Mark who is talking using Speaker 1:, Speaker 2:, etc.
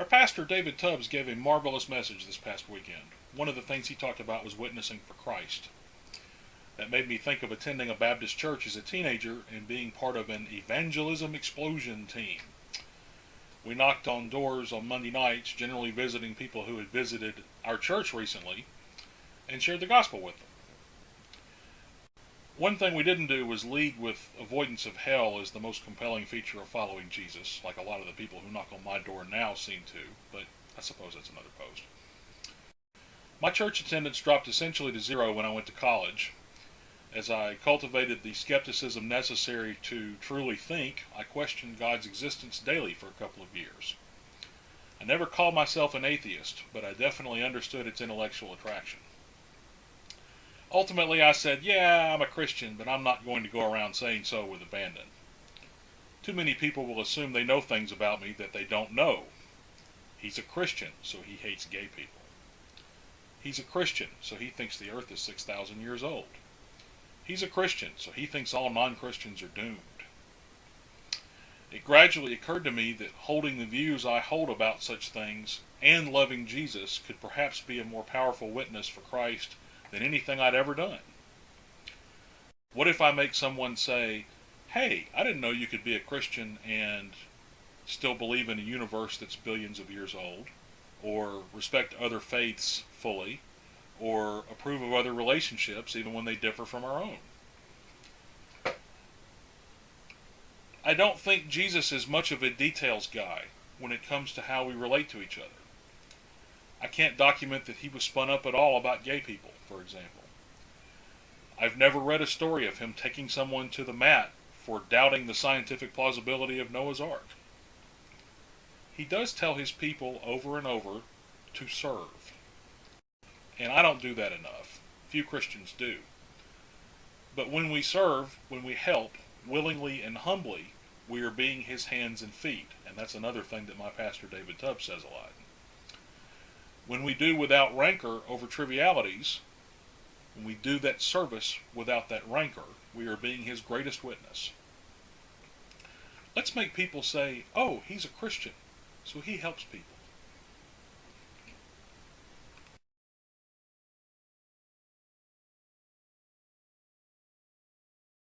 Speaker 1: pastor, David Tubbs, gave a marvelous message this past weekend. One of the things he talked about was witnessing for Christ. That made me think of attending a Baptist church as a teenager and being part of an evangelism explosion team. We knocked on doors on Monday nights, generally visiting people who had visited our church recently, and shared the gospel with them. One thing we didn't do was lead with avoidance of hell as the most compelling feature of following Jesus, like a lot of the people who knock on my door now seem to, but I suppose that's another post. My church attendance dropped essentially to zero when I went to college. As I cultivated the skepticism necessary to truly think, I questioned God's existence daily for a couple of years. I never called myself an atheist, but I definitely understood its intellectual attraction. Ultimately, I said, yeah, I'm a Christian, but I'm not going to go around saying so with abandon. Too many people will assume they know things about me that they don't know. He's a Christian, so he hates gay people. He's a Christian, so he thinks the earth is 6,000 years old. He's a Christian, so he thinks all non-Christians are doomed. It gradually occurred to me that holding the views I hold about such things and loving Jesus could perhaps be a more powerful witness for Christ than anything I'd ever done. What if I make someone say, hey, I didn't know you could be a Christian and still believe in a universe that's billions of years old, or respect other faiths fully, or approve of other relationships even when they differ from our own. I don't think Jesus is much of a details guy when it comes to how we relate to each other. I can't document that he was spun up at all about gay people, for example. I've never read a story of him taking someone to the mat for doubting the scientific plausibility of Noah's Ark. He does tell his people over and over to serve. And I don't do that enough. Few Christians do. But when we serve, when we help, willingly and humbly, we are being his hands and feet. And that's another thing that my pastor David Tubbs says a lot. When we do without rancor over trivialities, when we do that service without that rancor, we are being his greatest witness. Let's make people say, oh, he's a Christian, so he helps people.